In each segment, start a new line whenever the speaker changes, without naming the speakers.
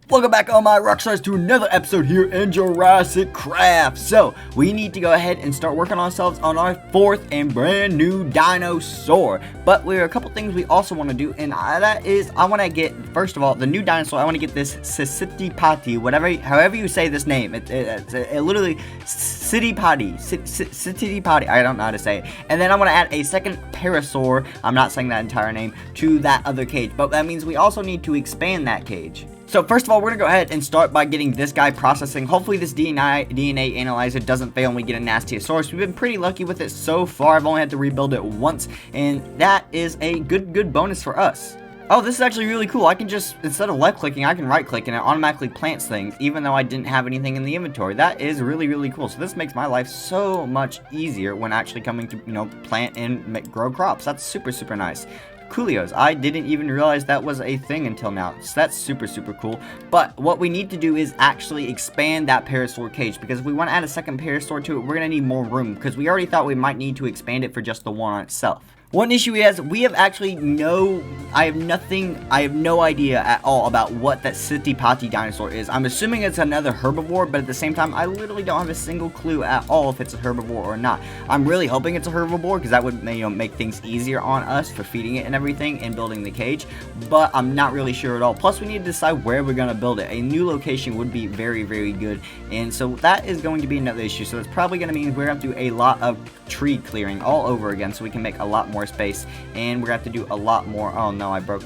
Welcome back, all my rockstars, to another episode here in Jurassic Craft. So, we need to go ahead and start working on ourselves on our fourth and brand new dinosaur. But there are a couple things we also want to do, and that is, I want to get, first of all, the new dinosaur. I want to get this Citipati, however you say this name. It literally, Citipati, I don't know how to say it. And then I want to add a second Parasaur, I'm not saying that entire name, to that other cage. But that means we also need to expand that cage. So first of all, we're going to go ahead and start by getting this guy processing. Hopefully this DNA analyzer doesn't fail and we get a Nastiosaurus. We've been pretty lucky with it so far. I've only had to rebuild it once, and that is a good bonus for us. Oh, this is actually really cool. I can just, instead of left clicking, I can right click and it automatically plants things, even though I didn't have anything in the inventory. That is really cool. So this makes my life so much easier when actually coming to, plant and grow crops. That's super nice. Coolios, I didn't even realize that was a thing until now, so that's super cool. But what we need to do is actually expand that Parasaur cage, because if we want to add a second Parasaur to it, we're going to need more room, because we already thought we might need to expand it for just the one on itself. One issue is we have actually I have no idea at all about what that Citipati dinosaur is. I'm assuming it's another herbivore, but at the same time, I literally don't have a single clue at all if it's a herbivore or not. I'm really hoping it's a herbivore, because that would, make things easier on us for feeding it and everything and building the cage, but I'm not really sure at all. Plus, we need to decide where we're going to build it. A new location would be very good, and so that is going to be another issue. So it's probably going to mean we're going to have to do a lot of tree clearing all over again, so we can make a lot more space, and we're gonna have to do a lot more. Oh no, I broke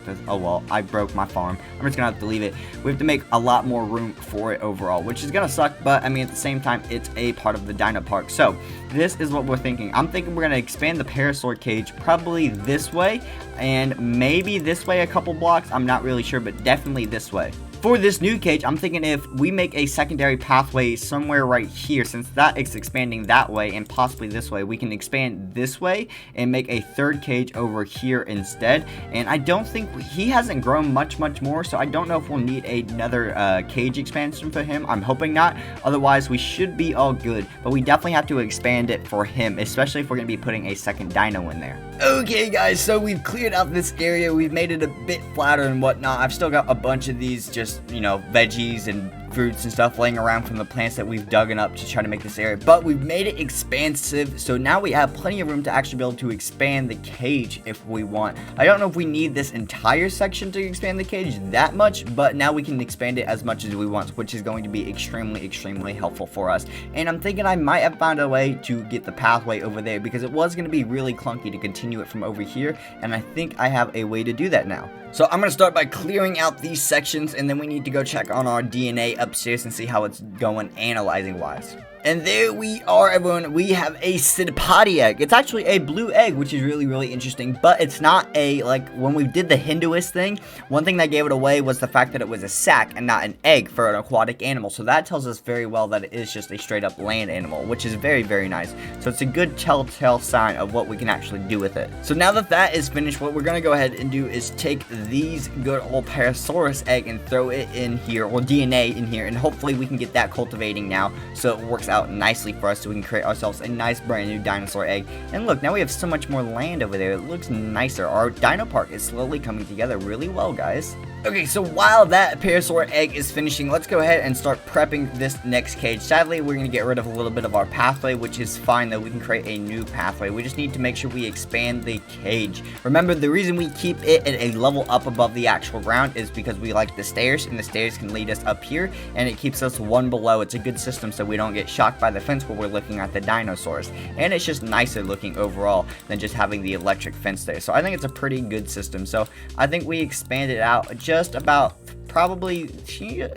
this. Oh well, I broke my farm. I'm just gonna have to leave it. We have to make a lot more room for it overall, which is gonna suck, but I mean, at the same time, it's a part of the dino park. So this is what we're thinking. I'm thinking we're gonna expand the Parasaur cage probably this way, and maybe this way a couple blocks. I'm not really sure, but definitely this way. For this new cage, I'm thinking if we make a secondary pathway somewhere right here, since that is expanding that way and possibly this way, we can expand this way and make a third cage over here instead. And I don't think he hasn't grown much more, so I don't know if we'll need another cage expansion for him. I'm hoping not. Otherwise, we should be all good. But we definitely have to expand it for him, especially if we're going to be putting a second dino in there. Okay, guys, so we've cleared out this area. We've made it a bit flatter and whatnot. I've still got a bunch of these just veggies and fruits and stuff laying around from the plants that we've dug up to try to make this area, but we've made it expansive, so now we have plenty of room to actually be able to expand the cage if we want. I don't know if we need this entire section to expand the cage that much, but now we can expand it as much as we want, which is going to be extremely helpful for us. And I'm thinking I might have found a way to get the pathway over there, because it was going to be really clunky to continue it from over here, and I think I have a way to do that now. So I'm going to start by clearing out these sections, and then we need to go check on our DNA upstairs and see how it's going analyzing wise. And there we are, everyone. We have a Citipati egg. It's actually a blue egg, which is really interesting, but it's not a, like, when we did the Hindouist thing, one thing that gave it away was the fact that it was a sac and not an egg for an aquatic animal. So that tells us very well that it is just a straight up land animal, which is very nice. So it's a good telltale sign of what we can actually do with it. So now that that is finished, what we're going to go ahead and do is take these good old Parasaurus egg and throw it in here, or DNA in here, and hopefully we can get that cultivating now, so it works out nicely for us, so we can create ourselves a nice brand new dinosaur egg. And look, now we have so much more land over there. It looks nicer. Our dino park is slowly coming together really well, guys. Okay, so while that Parasaur egg is finishing, let's go ahead and start prepping this next cage. Sadly, we're going to get rid of a little bit of our pathway, which is fine, though. We can create a new pathway. We just need to make sure we expand the cage. Remember, the reason we keep it at a level up above the actual ground is because we like the stairs, and the stairs can lead us up here, and it keeps us one below. It's a good system so we don't get shocked by the fence while we're looking at the dinosaurs. And it's just nicer looking overall than just having the electric fence there. So I think it's a pretty good system. So I think we expand it out just about probably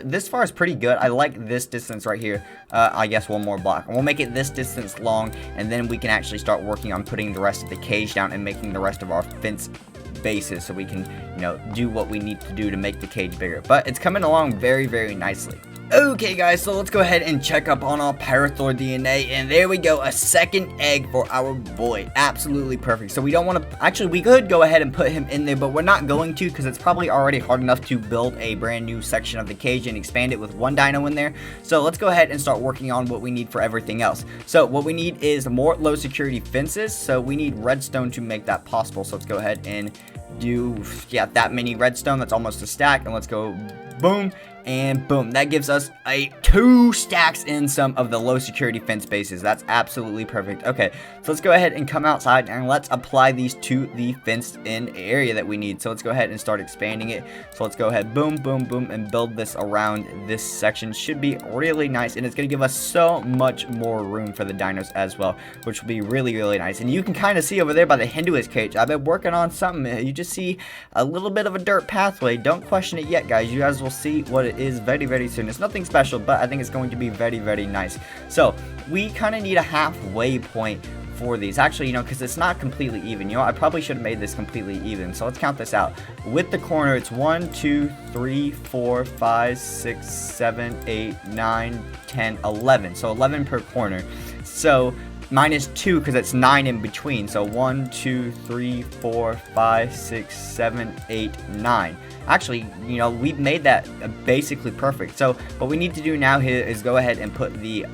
this far is pretty good. I like this distance right here. I guess one more block, and we'll make it this distance long, and then we can actually start working on putting the rest of the cage down and making the rest of our fence bases so we can, do what we need to do to make the cage bigger. But it's coming along very nicely. Okay, guys, so let's go ahead and check up on our Parasaur DNA, and there we go, a second egg for our boy. Absolutely perfect. So we don't want to, actually, we could go ahead and put him in there, but we're not going to, because it's probably already hard enough to build a brand new section of the cage and expand it with one dino in there. So let's go ahead and start working on what we need for everything else. So what we need is more low security fences, so we need redstone to make that possible. So let's go ahead and do, that many redstone. That's almost a stack, and let's go boom, and boom. That gives us 2 stacks in some of the low security fence bases. That's absolutely perfect. Okay, so let's go ahead and come outside and let's apply these to the fenced in area that we need. So let's go ahead and start expanding it. So let's go ahead, boom, boom, boom, and build this around this section. Should be really nice, and it's going to give us so much more room for the dinos as well, which will be really, really nice. And you can kind of see over there by the Hendous cage, I've been working on something. You just see a little bit of a dirt pathway. Don't question it yet, guys. You guys will see what it is very, very soon. It's nothing special, but I think it's going to be very, very nice. So we kind of need a halfway point for these. Actually, because it's not completely even. I probably should have made this completely even. So let's count this out. With the corner, it's 1, 2, 3, 4, 5, 6, 7, 8, 9, 10, 11. So 11 per corner. So minus 2 because it's 9 in between. So 1, 2, 3, 4, 5, 6, 7, 8, 9. Actually, we've made that basically perfect. So what we need to do now here is go ahead and put the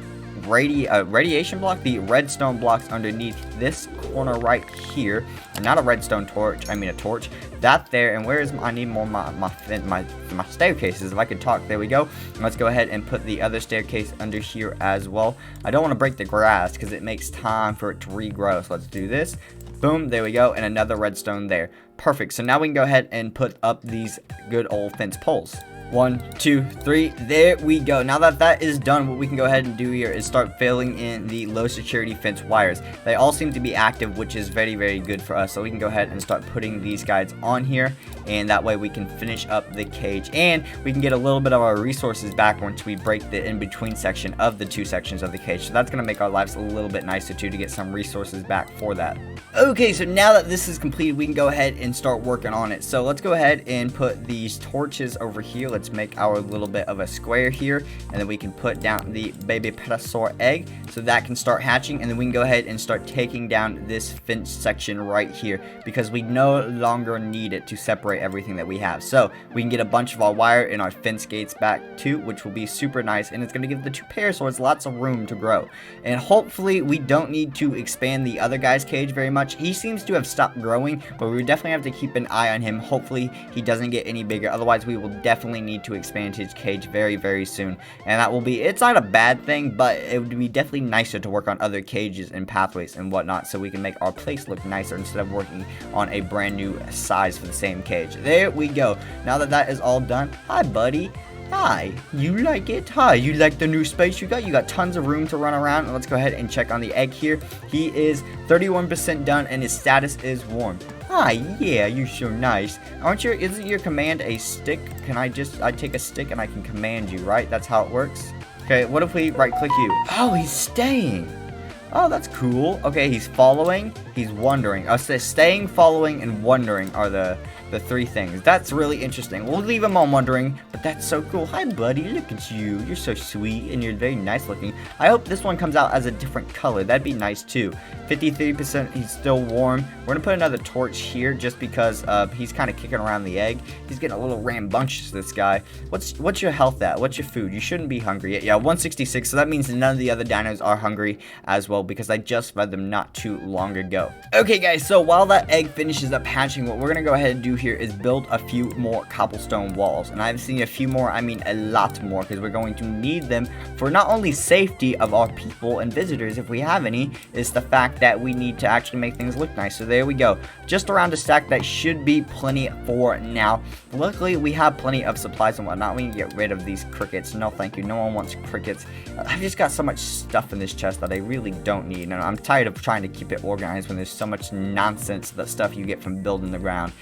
radiation block, the redstone blocks underneath this corner right here. Not a redstone torch, I mean a torch. That there, and where is I need more my staircases. If I could talk, there we go. And let's go ahead and put the other staircase under here as well. I don't want to break the grass because it makes time for it to regrow. So let's do this. Boom, there we go, and another redstone there. Perfect. So now we can go ahead and put up these good old fence poles. 1, 2, 3, there we go. Now that that is done, what we can go ahead and do here is start filling in the low security fence wires. They all seem to be active, which is very, very good for us. So we can go ahead and start putting these guys on here, and that way we can finish up the cage, and we can get a little bit of our resources back once we break the in-between section of the 2 sections of the cage. So that's going to make our lives a little bit nicer too, to get some resources back for that. Okay, so now that this is completed, we can go ahead and start working on it. So let's go ahead and put these torches over here. Let's make our little bit of a square here, and then we can put down the baby Parasaur egg so that can start hatching, and then we can go ahead and start taking down this fence section right here because we no longer need it to separate everything that we have. So we can get a bunch of our wire and our fence gates back too, which will be super nice, and it's going to give the 2 Parasaurs lots of room to grow. And hopefully we don't need to expand the other guy's cage very much. He seems to have stopped growing, but we definitely have to keep an eye on him. Hopefully he doesn't get any bigger, otherwise we will definitely need to expand his cage very, very soon. And that will be, it's not a bad thing, but it would be definitely nicer to work on other cages and pathways and whatnot, so we can make our place look nicer instead of working on a brand new size for the same cage. There we go. Now that that is all done, hi buddy. Hi, you like it? Hi, you like the new space you got? You got tons of room to run around. And let's go ahead and check on the egg here. He is 31% done and his status is warm. Hi, yeah, you're so nice. Isn't your command a stick? I take a stick and I can command you, right? That's how it works? Okay, what if we right click you? Oh, he's staying. Oh, that's cool. Okay, he's following, he's wandering. So staying, following, and wandering are the 3 things. That's really interesting. We'll leave him on wondering, but that's so cool. Hi, buddy. Look at you. You're so sweet, and you're very nice looking. I hope this one comes out as a different color. That'd be nice, too. 53%, he's still warm. We're going to put another torch here just because he's kind of kicking around the egg. He's getting a little rambunctious, this guy. What's your health at? What's your food? You shouldn't be hungry yet. Yeah, 166, so that means none of the other dinos are hungry as well because I just fed them not too long ago. Okay, guys, so while that egg finishes up hatching, what we're going to go ahead and do here is build a few more cobblestone walls. And I've seen a few more, I mean a lot more, because we're going to need them for not only safety of our people and visitors if we have any, is the fact that we need to actually make things look nice. So there we go. Just around a stack, that should be plenty for now. Luckily, we have plenty of supplies and whatnot. We can get rid of these crickets. No, thank you. No one wants crickets. I've just got so much stuff in this chest that I really don't need. And I'm tired of trying to keep it organized when there's so much nonsense, the stuff you get from building the ground.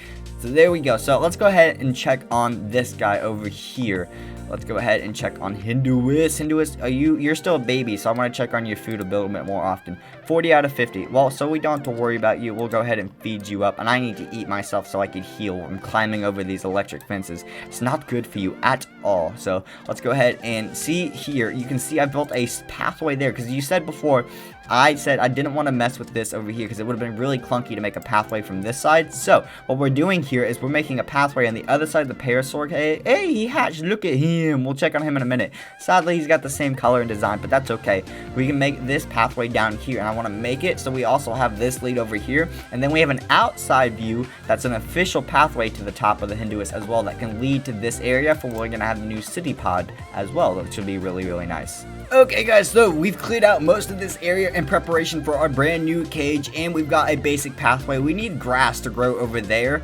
So there we go. So let's go ahead and check on this guy over here. Let's go ahead and check on Hendous. Hendous, you're still a baby, so I'm going to check on your food a little bit more often. 40 out of 50. Well, so we don't have to worry about you. We'll go ahead and feed you up. And I need to eat myself so I can heal. I'm climbing over these electric fences. It's not good for you at all. So let's go ahead and see here. You can see I built a pathway there because you said before, I said I didn't want to mess with this over here because it would have been really clunky to make a pathway from this side. So what we're doing here here is we're making a pathway on the other side of the Parasaur. Hey, he hatched. Look at him. We'll check on him in a minute. Sadly, he's got the same color and design, but that's okay. We can make this pathway down here, and I want to make it so we also have this lead over here, and then we have an outside view that's an official pathway to the top of the Hendous as well that can lead to this area for where we're going to have the new Citipati as well, which should be really, really nice. Okay guys, so we've cleared out most of this area in preparation for our brand new cage, and we've got a basic pathway. We need grass to grow over there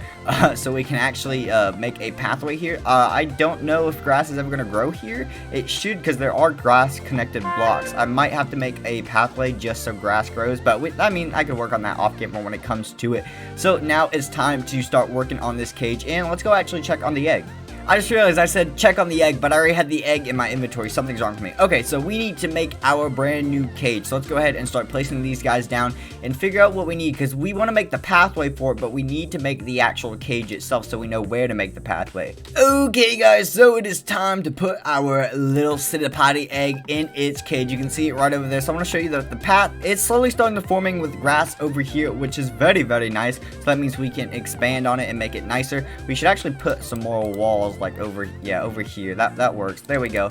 so we can actually make a pathway here. I don't know if grass is ever going to grow here. It should, because there are grass connected blocks. I might have to make a pathway just so grass grows, but I mean, I could work on that off camera when it comes to it. So now it's time to start working on this cage, and let's go actually check on the egg. I just realized I said check on the egg, but I already had the egg in my inventory. Something's wrong with me. Okay, so we need to make our brand new cage. So let's go ahead and start placing these guys down and figure out what we need, because we want to make the pathway for it, but we need to make the actual cage itself so we know where to make the pathway. Okay, guys, so it is time to put our little Citipati egg in its cage. You can see it right over there. So I'm going to show you the path. It's slowly starting to forming with grass over here, which is very, very nice. So that means we can expand on it and make it nicer. We should actually put some more walls like over here. That works. There we go,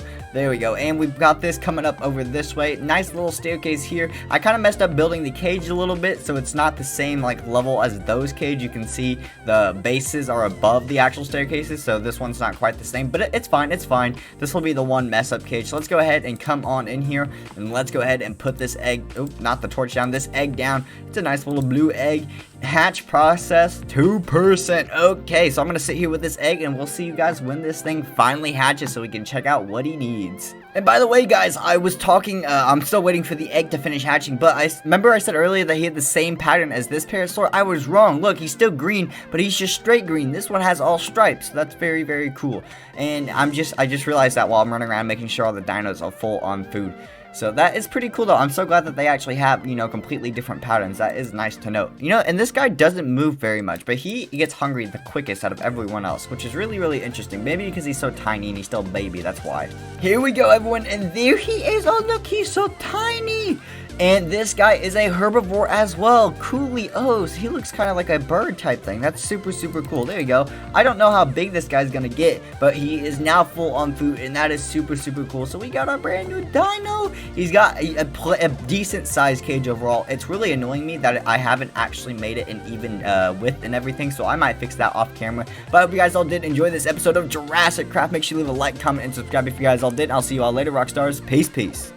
and we've got this coming up over this way. Nice little staircase here. I kind of messed up building the cage a little bit, so it's not the same like level as those cage. You can see the bases are above the actual staircases, so this one's not quite the same, but it's fine. This will be the one mess up cage. So let's go ahead and come on in here, and let's go ahead and put this egg, not the torch down, this egg down. It's a nice little blue egg. Hatch process 2%. Okay, so I'm gonna sit here with this egg, and we'll see you guys when this thing finally hatches so we can check out what he needs. And by the way, guys, I was talking, I'm still waiting for the egg to finish hatching, but remember I said earlier that he had the same pattern as this Parasaur? I was wrong. Look, he's still green, but he's just straight green. This one has all stripes. So that's very, very cool. And I just realized that while I'm running around making sure all the dinos are full on food. So that is pretty cool though. I'm so glad that they actually have, completely different patterns. That is nice to note. And this guy doesn't move very much, but he gets hungry the quickest out of everyone else, which is really, really interesting. Maybe because he's so tiny and he's still a baby, that's why. Here we go, everyone, and there he is. Oh, look, he's so tiny. And this guy is a herbivore as well. Coolio. He looks kind of like a bird type thing. That's super, super cool. There you go. I don't know how big this guy's going to get, but he is now full on food, and that is super, super cool. So we got our brand new dino. He's got a decent sized cage overall. It's really annoying me that I haven't actually made it an even width and everything, so I might fix that off camera. But I hope you guys all did enjoy this episode of Jurassic Craft. Make sure you leave a like, comment, and subscribe if you guys all did. I'll see you all later, rock stars. Peace, peace.